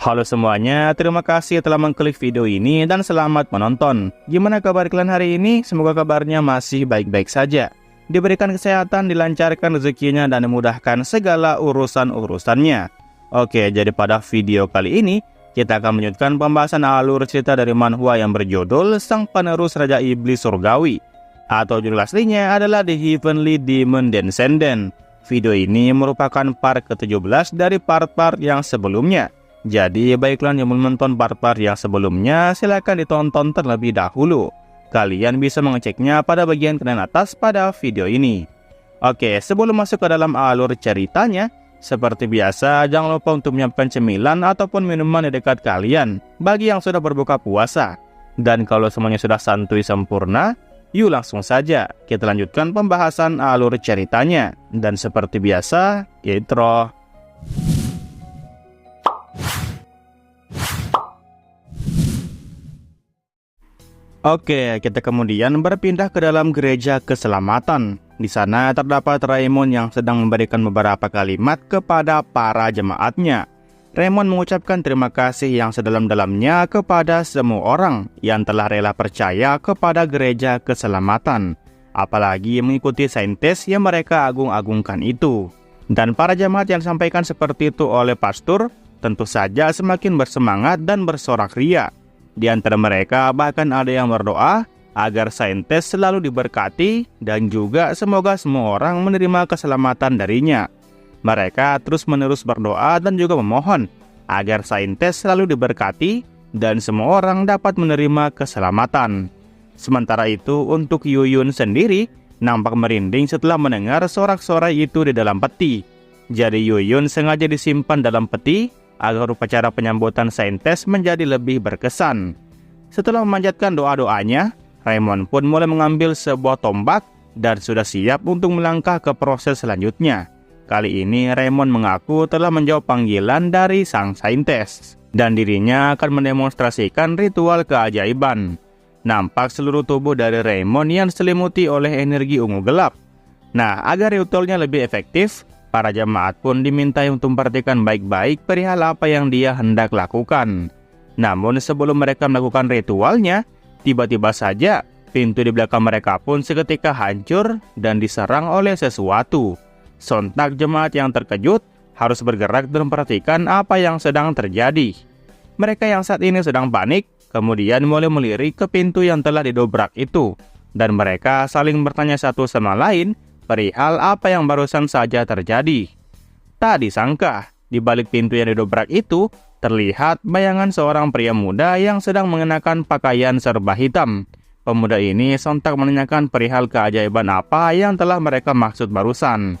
Halo semuanya, terima kasih telah mengklik video ini dan selamat menonton. Gimana kabar kalian hari ini? Semoga kabarnya masih baik-baik saja. Diberikan kesehatan, dilancarkan rezekinya, dan dimudahkan segala urusan-urusannya. Oke, jadi pada video kali ini, kita akan melanjutkan pembahasan alur cerita dari manhwa yang berjudul Sang Penerus Raja Iblis Surgawi. Atau judul aslinya adalah The Heavenly Demon Descendant. Video ini merupakan part ke-17 dari part-part yang sebelumnya. Jadi baiklah yang belum menonton part-part yang sebelumnya, silahkan ditonton terlebih dahulu. Kalian bisa mengeceknya pada bagian kanan atas pada video ini. Oke, sebelum masuk ke dalam alur ceritanya, seperti biasa jangan lupa untuk menyiapkan cemilan ataupun minuman di dekat kalian bagi yang sudah berbuka puasa. Dan kalau semuanya sudah santuy sempurna, yuk langsung saja kita lanjutkan pembahasan alur ceritanya. Dan seperti biasa, intro. Oke, kita kemudian berpindah ke dalam gereja keselamatan. Di sana terdapat Raymond yang sedang memberikan beberapa kalimat kepada para jemaatnya. Raymond mengucapkan terima kasih yang sedalam-dalamnya kepada semua orang yang telah rela percaya kepada gereja keselamatan, apalagi mengikuti saintis yang mereka agung-agungkan itu. Dan para jemaat yang disampaikan seperti itu oleh pastor tentu saja semakin bersemangat dan bersorak ria. Di antara mereka bahkan ada yang berdoa agar saintis selalu diberkati dan juga semoga semua orang menerima keselamatan darinya. Mereka terus-menerus berdoa dan juga memohon agar saintis selalu diberkati dan semua orang dapat menerima keselamatan. Sementara itu untuk Yuyun sendiri nampak merinding setelah mendengar sorak-sorai itu di dalam peti. Jadi Yuyun sengaja disimpan dalam peti agar upacara penyambutan saintis menjadi lebih berkesan. Setelah memanjatkan doa-doanya, Raymond pun mulai mengambil sebuah tombak dan sudah siap untuk melangkah ke proses selanjutnya. Kali ini Raymond mengaku telah menjawab panggilan dari sang saintis dan dirinya akan mendemonstrasikan ritual keajaiban. Nampak seluruh tubuh dari Raymond yang diselimuti oleh energi ungu gelap. Nah, agar ritualnya lebih efektif, para jemaat pun dimintai untuk memperhatikan baik-baik perihal apa yang dia hendak lakukan. Namun sebelum mereka melakukan ritualnya, tiba-tiba saja pintu di belakang mereka pun seketika hancur dan diserang oleh sesuatu. Sontak jemaat yang terkejut harus bergerak dan memperhatikan apa yang sedang terjadi. Mereka yang saat ini sedang panik, kemudian mulai melirik ke pintu yang telah didobrak itu. Dan mereka saling bertanya satu sama lain perihal apa yang barusan saja terjadi. Tak disangka, di balik pintu yang didobrak itu, terlihat bayangan seorang pria muda yang sedang mengenakan pakaian serba hitam. Pemuda ini sontak menanyakan perihal keajaiban apa yang telah mereka maksud barusan.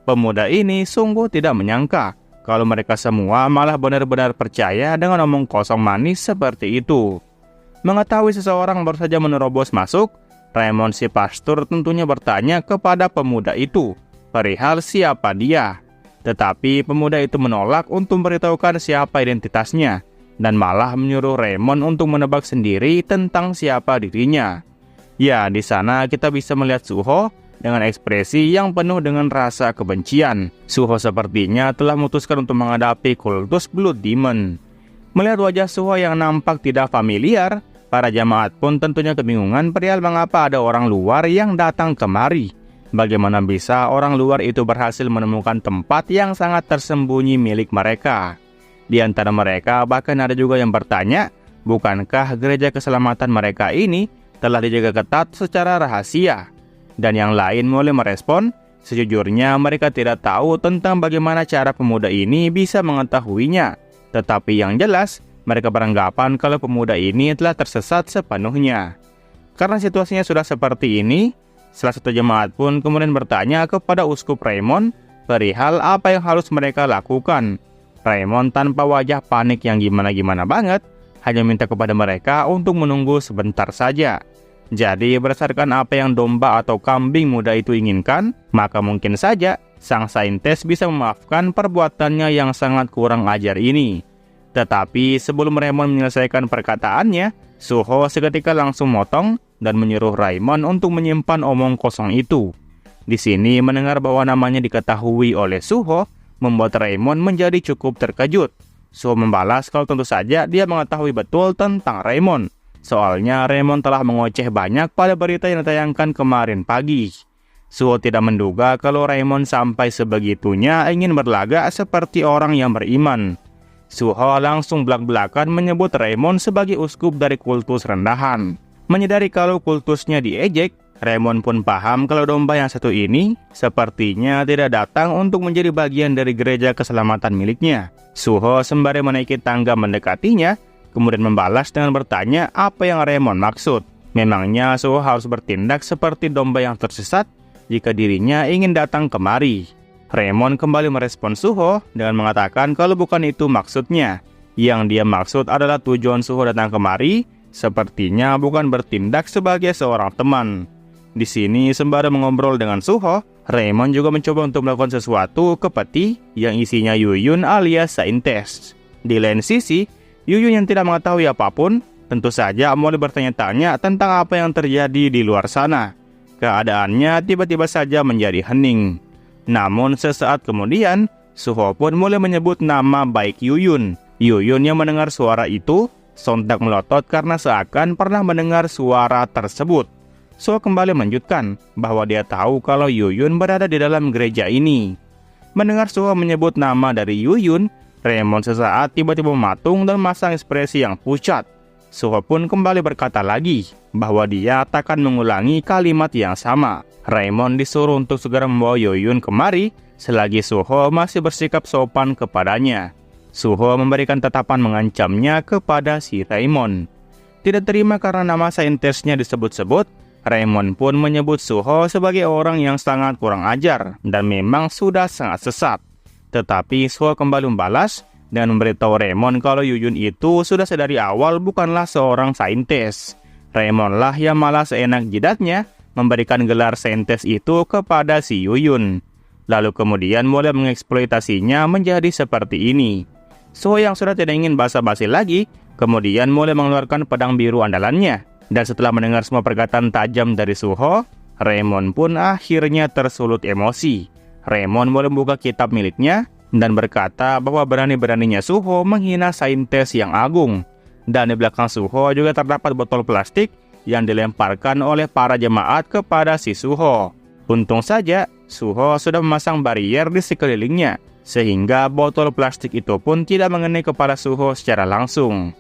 Pemuda ini sungguh tidak menyangka kalau mereka semua malah benar-benar percaya dengan omong kosong manis seperti itu. Mengetahui seseorang baru saja menerobos masuk, Raymond si pastor tentunya bertanya kepada pemuda itu perihal siapa dia. Tetapi pemuda itu menolak untuk memberitahukan siapa identitasnya dan malah menyuruh Raymond untuk menebak sendiri tentang siapa dirinya. Ya, di sana kita bisa melihat Suho dengan ekspresi yang penuh dengan rasa kebencian. Suho sepertinya telah memutuskan untuk menghadapi kultus Blood Demon. Melihat wajah Suho yang nampak tidak familiar, para jemaat pun tentunya kebingungan perihal mengapa ada orang luar yang datang kemari. Bagaimana bisa orang luar itu berhasil menemukan tempat yang sangat tersembunyi milik mereka. Di antara mereka bahkan ada juga yang bertanya, bukankah gereja keselamatan mereka ini telah dijaga ketat secara rahasia? Dan yang lain mulai merespon, sejujurnya mereka tidak tahu tentang bagaimana cara pemuda ini bisa mengetahuinya. Tetapi yang jelas, mereka beranggapan kalau pemuda ini telah tersesat sepenuhnya. Karena situasinya sudah seperti ini, salah satu jemaat pun kemudian bertanya kepada Uskup Raymond perihal apa yang harus mereka lakukan. Raymond tanpa wajah panik yang gimana-gimana banget, hanya minta kepada mereka untuk menunggu sebentar saja. Jadi berdasarkan apa yang domba atau kambing muda itu inginkan, maka mungkin saja sang saintis bisa memaafkan perbuatannya yang sangat kurang ajar ini. Tetapi sebelum Raymond menyelesaikan perkataannya, Suho seketika langsung motong dan menyuruh Raymond untuk menyimpan omong kosong itu. Di sini mendengar bahwa namanya diketahui oleh Suho, membuat Raymond menjadi cukup terkejut. Suho membalas kalau tentu saja dia mengetahui betul tentang Raymond. Soalnya Raymond telah mengoceh banyak pada berita yang ditayangkan kemarin pagi. Suho tidak menduga kalau Raymond sampai sebegitunya ingin berlagak seperti orang yang beriman. Suho langsung belak-belakan menyebut Raymond sebagai uskup dari kultus rendahan. Menyadari kalau kultusnya diejek, Raymond pun paham kalau domba yang satu ini sepertinya tidak datang untuk menjadi bagian dari gereja keselamatan miliknya. Suho sembari menaiki tangga mendekatinya, kemudian membalas dengan bertanya apa yang Raymond maksud. Memangnya Suho harus bertindak seperti domba yang tersesat jika dirinya ingin datang kemari? Raymond kembali merespon Suho dengan mengatakan kalau bukan itu maksudnya. Yang dia maksud adalah tujuan Suho datang kemari sepertinya bukan bertindak sebagai seorang teman. Di sini sembari mengobrol dengan Suho, Raymond juga mencoba untuk melakukan sesuatu ke peti yang isinya Yuyun alias saintes. Di lain sisi, Yuyun yang tidak mengetahui apapun, tentu saja mulai bertanya-tanya tentang apa yang terjadi di luar sana. Keadaannya tiba-tiba saja menjadi hening. Namun sesaat kemudian, Suho pun mulai menyebut nama baik Yuyun. Yuyun yang mendengar suara itu, sontak melotot karena seakan pernah mendengar suara tersebut. Suho kembali melanjutkan bahwa dia tahu kalau Yuyun berada di dalam gereja ini. Mendengar Suho menyebut nama dari Yuyun, Raymond sesaat tiba-tiba mematung dan memasang ekspresi yang pucat. Suho pun kembali berkata lagi bahwa dia takkan mengulangi kalimat yang sama. Raymond disuruh untuk segera membawa Yuyun kemari selagi Suho masih bersikap sopan kepadanya. Suho memberikan tatapan mengancamnya kepada si Raymond. Tidak terima karena nama saintesnya disebut-sebut, Raymond pun menyebut Suho sebagai orang yang sangat kurang ajar dan memang sudah sangat sesat. Tetapi Suho kembali membalas dan memberitahu Raymond kalau Yuyun itu sudah sedari awal bukanlah seorang saintes. Raymond lah yang malah seenak jidatnya memberikan gelar saintes itu kepada si Yuyun. Lalu kemudian mulai mengeksploitasinya menjadi seperti ini. Suho yang sudah tidak ingin basa-basi lagi, kemudian mulai mengeluarkan pedang biru andalannya. Dan setelah mendengar semua perkataan tajam dari Suho, Raymond pun akhirnya tersulut emosi. Raymond mulai membuka kitab miliknya dan berkata bahwa berani-beraninya Suho menghina saintes yang agung. Dan di belakang Suho juga terdapat botol plastik yang dilemparkan oleh para jemaat kepada si Suho. Untung saja, Suho sudah memasang barier di sekelilingnya, sehingga botol plastik itu pun tidak mengenai kepala Suho secara langsung.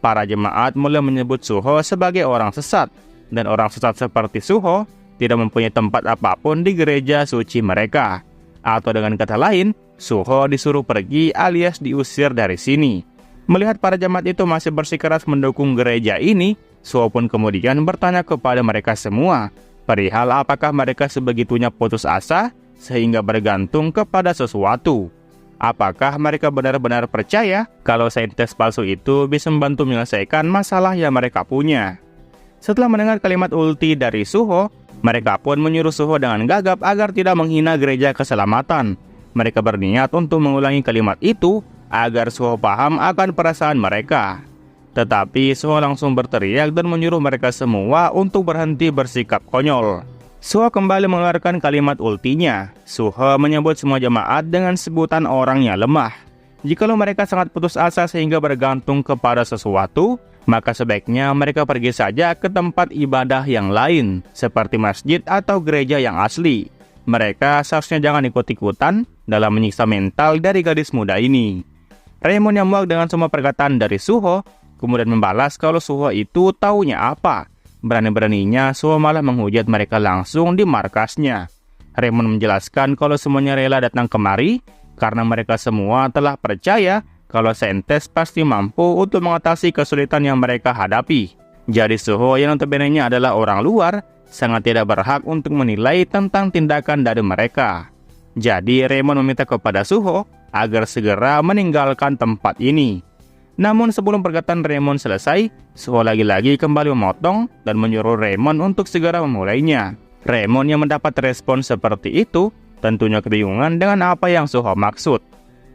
Para jemaat mulai menyebut Suho sebagai orang sesat, dan orang sesat seperti Suho tidak mempunyai tempat apapun di gereja suci mereka. Atau dengan kata lain, Suho disuruh pergi alias diusir dari sini. Melihat para jemaat itu masih bersikeras mendukung gereja ini, Suho pun kemudian bertanya kepada mereka semua, perihal apakah mereka sebegitunya putus asa sehingga bergantung kepada sesuatu. Apakah mereka benar-benar percaya kalau saintes palsu itu bisa membantu menyelesaikan masalah yang mereka punya? Setelah mendengar kalimat ulti dari Suho, mereka pun menyuruh Suho dengan gagap agar tidak menghina gereja keselamatan. Mereka berniat untuk mengulangi kalimat itu agar Suho paham akan perasaan mereka. Tetapi Suho langsung berteriak dan menyuruh mereka semua untuk berhenti bersikap konyol. Suho kembali mengeluarkan kalimat ultinya. Suho menyebut semua jemaat dengan sebutan orang yang lemah. Jikalau mereka sangat putus asa sehingga bergantung kepada sesuatu, maka sebaiknya mereka pergi saja ke tempat ibadah yang lain, seperti masjid atau gereja yang asli. Mereka seharusnya jangan ikut-ikutan dalam menyiksa mental dari gadis muda ini. Raymond yang muak dengan semua perkataan dari Suho, kemudian membalas kalau Suho itu taunya apa. Berani-beraninya Suho malah menghujat mereka langsung di markasnya. Raymond menjelaskan kalau semuanya rela datang kemari karena mereka semua telah percaya kalau saintes pasti mampu untuk mengatasi kesulitan yang mereka hadapi. Jadi Suho yang notabene-nya adalah orang luar sangat tidak berhak untuk menilai tentang tindakan dari mereka. Jadi Raymond meminta kepada Suho agar segera meninggalkan tempat ini. Namun sebelum perkataan Raymond selesai, Suho lagi-lagi kembali memotong dan menyuruh Raymond untuk segera memulainya. Raymond yang mendapat respon seperti itu tentunya kebingungan dengan apa yang Suho maksud.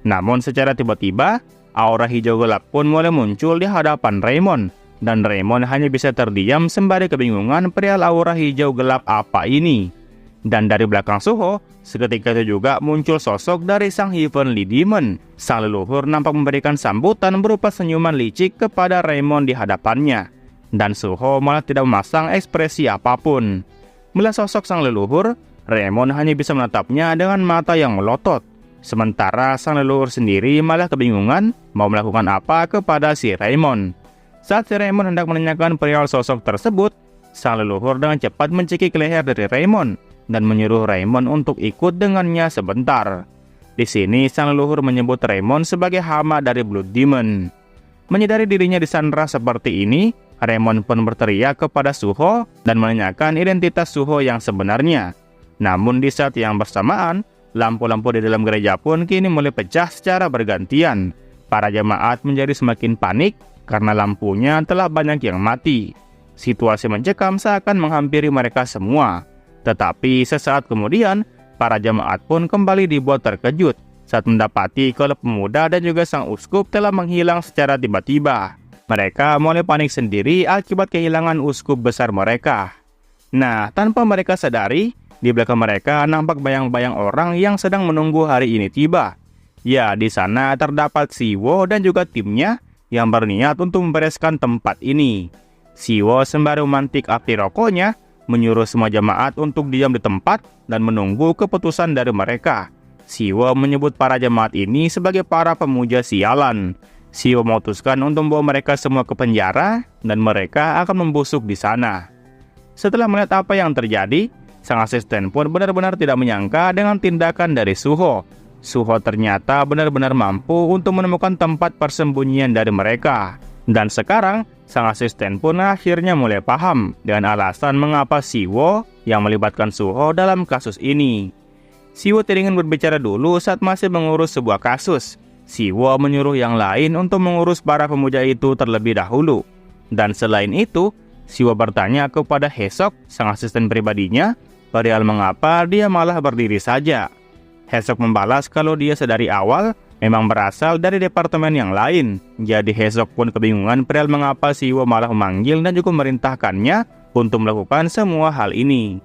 Namun secara tiba-tiba, aura hijau gelap pun mulai muncul di hadapan Raymond, dan Raymond hanya bisa terdiam sembari kebingungan perihal aura hijau gelap apa ini. Dan dari belakang Suho, seketika itu juga muncul sosok dari sang Heavenly Demon. Sang leluhur nampak memberikan sambutan berupa senyuman licik kepada Raymond di hadapannya. Dan Suho malah tidak memasang ekspresi apapun. Melihat sosok sang leluhur, Raymond hanya bisa menatapnya dengan mata yang melotot. Sementara sang leluhur sendiri malah kebingungan mau melakukan apa kepada si Raymond. Saat si Raymond hendak menanyakan perihal sosok tersebut, sang leluhur dengan cepat mencekik leher dari Raymond dan menyuruh Raymond untuk ikut dengannya sebentar. Di sini sang leluhur menyebut Raymond sebagai hama dari Blood Demon. Menyadari dirinya disandra seperti ini, Raymond pun berteriak kepada Suho dan menanyakan identitas Suho yang sebenarnya. Namun di saat yang bersamaan, lampu-lampu di dalam gereja pun kini mulai pecah secara bergantian. Para jemaat menjadi semakin panik karena lampunya telah banyak yang mati. Situasi mencekam seakan menghampiri mereka semua. Tetapi sesaat kemudian, para jemaat pun kembali dibuat terkejut saat mendapati kalau pemuda dan juga sang uskup telah menghilang secara tiba-tiba. Mereka mulai panik sendiri akibat kehilangan uskup besar mereka. Nah, tanpa mereka sadari, di belakang mereka nampak bayang-bayang orang yang sedang menunggu hari ini tiba. Ya, di sana terdapat Siwo dan juga timnya yang berniat untuk membereskan tempat ini. Siwo sembari memantik api rokoknya, menyuruh semua jemaat untuk diam di tempat dan menunggu keputusan dari mereka. Siwo menyebut para jemaat ini sebagai para pemuja sialan. Siwo memutuskan untuk membawa mereka semua ke penjara dan mereka akan membusuk di sana. Setelah melihat apa yang terjadi, sang asisten pun benar-benar tidak menyangka dengan tindakan dari Suho. Suho ternyata benar-benar mampu untuk menemukan tempat persembunyian dari mereka. Dan sekarang, sang asisten pun akhirnya mulai paham dengan alasan mengapa Siwo yang melibatkan Suho dalam kasus ini. Siwo tidak ingin berbicara dulu saat masih mengurus sebuah kasus. Siwo menyuruh yang lain untuk mengurus para pemuja itu terlebih dahulu. Dan selain itu, Siwo bertanya kepada Hesok, sang asisten pribadinya, perihal mengapa dia malah berdiri saja. Hesok membalas kalau dia sedari awal memang berasal dari departemen yang lain. Jadi Hesok pun kebingungan perihal mengapa Siwo malah memanggil dan juga memerintahkannya untuk melakukan semua hal ini.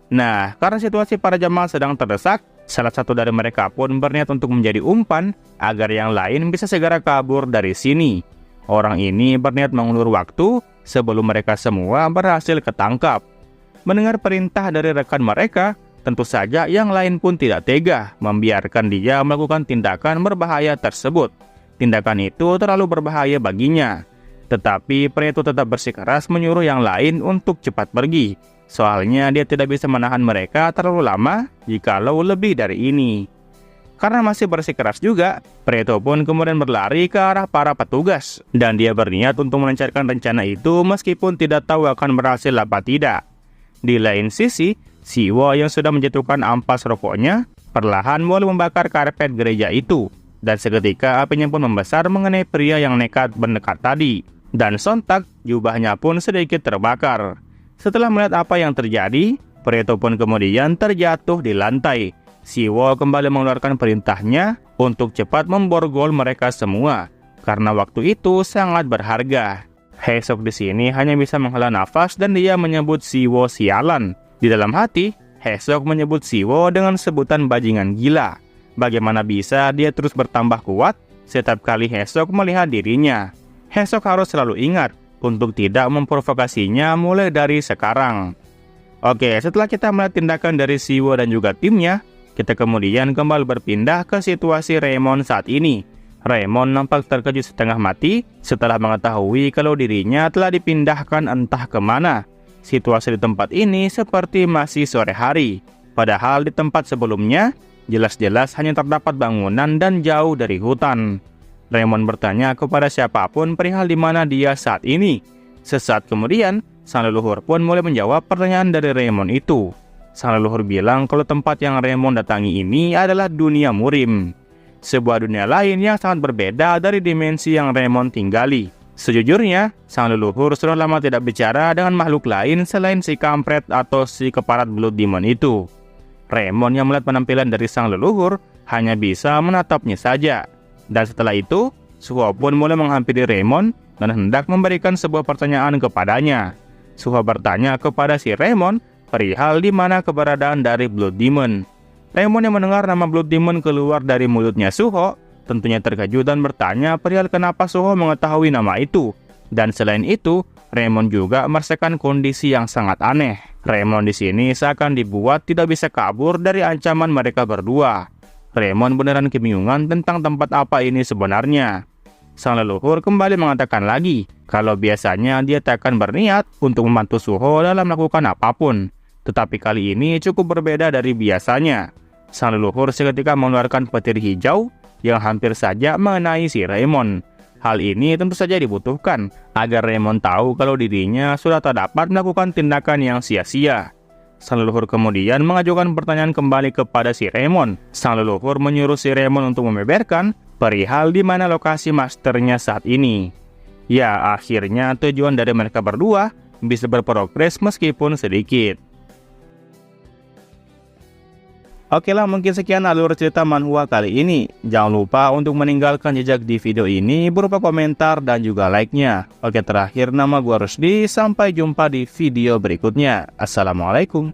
Nah, karena situasi para jamaah sedang terdesak, salah satu dari mereka pun berniat untuk menjadi umpan agar yang lain bisa segera kabur dari sini. Orang ini berniat mengulur waktu sebelum mereka semua berhasil ketangkap. Mendengar perintah dari rekan mereka, tentu saja yang lain pun tidak tega membiarkan dia melakukan tindakan berbahaya tersebut. Tindakan itu terlalu berbahaya baginya. Tetapi pria itu tetap bersikeras menyuruh yang lain untuk cepat pergi. Soalnya dia tidak bisa menahan mereka terlalu lama jikalau lebih dari ini. Karena masih bersikeras juga, pria itu pun kemudian berlari ke arah para petugas. Dan dia berniat untuk melancarkan rencana itu meskipun tidak tahu akan berhasil apa tidak. Di lain sisi, Siwo yang sudah menjatuhkan ampas rokoknya perlahan mulai membakar karpet gereja itu. Dan seketika apinya pun membesar mengenai pria yang nekat mendekat tadi. Dan sontak jubahnya pun sedikit terbakar. Setelah melihat apa yang terjadi, pria itu pun kemudian terjatuh di lantai. Siwo kembali mengeluarkan perintahnya untuk cepat memborgol mereka semua, karena waktu itu sangat berharga. Hesok di sini hanya bisa menghela nafas dan dia menyebut Siwo sialan. Di dalam hati, Hesok menyebut Siwo dengan sebutan bajingan gila. Bagaimana bisa dia terus bertambah kuat setiap kali Hesok melihat dirinya? Hesok harus selalu ingat untuk tidak memprovokasinya mulai dari sekarang. Oke, setelah kita melihat tindakan dari Siwo dan juga timnya, kita kemudian kembali berpindah ke situasi Raymond saat ini. Raymond nampak terkejut setengah mati setelah mengetahui kalau dirinya telah dipindahkan entah kemana. Situasi di tempat ini seperti masih sore hari. Padahal di tempat sebelumnya, jelas-jelas hanya terdapat bangunan dan jauh dari hutan. Raymond bertanya kepada siapapun perihal di mana dia saat ini. Sesaat kemudian, sang leluhur pun mulai menjawab pertanyaan dari Raymond itu. Sang leluhur bilang kalau tempat yang Raymond datangi ini adalah dunia Murim. Sebuah dunia lain yang sangat berbeda dari dimensi yang Raymond tinggali. Sejujurnya, sang leluhur sudah lama tidak bicara dengan makhluk lain selain si kampret atau si keparat Blood Demon itu. Raymond yang melihat penampilan dari sang leluhur hanya bisa menatapnya saja. Dan setelah itu, Suho pun mulai menghampiri Raymond dan hendak memberikan sebuah pertanyaan kepadanya. Suho bertanya kepada si Raymond perihal di mana keberadaan dari Blood Demon. Raymond yang mendengar nama Blood Demon keluar dari mulutnya Suho tentunya terkejut dan bertanya perihal kenapa Suho mengetahui nama itu. Dan selain itu, Raymond juga merasakan kondisi yang sangat aneh. Raymond di sini seakan dibuat tidak bisa kabur dari ancaman mereka berdua. Raymond beneran kebingungan tentang tempat apa ini sebenarnya. Sang leluhur kembali mengatakan lagi kalau biasanya dia tak akan berniat untuk membantu Suho dalam melakukan apapun. Tetapi kali ini cukup berbeda dari biasanya. Sang leluhur seketika mengeluarkan petir hijau yang hampir saja mengenai si Raymond. Hal ini tentu saja dibutuhkan agar Raymond tahu kalau dirinya sudah tak dapat melakukan tindakan yang sia-sia. Sang leluhur kemudian mengajukan pertanyaan kembali kepada si Raymond. Sang leluhur menyuruh si Raymond untuk membeberkan perihal di mana lokasi masternya saat ini. Ya, akhirnya tujuan dari mereka berdua bisa berprogres meskipun sedikit. Oke lah, mungkin sekian alur cerita manhwa kali ini. Jangan lupa untuk meninggalkan jejak di video ini berupa komentar dan juga like-nya. Oke, terakhir nama gua Rusdi. Sampai jumpa di video berikutnya. Assalamualaikum.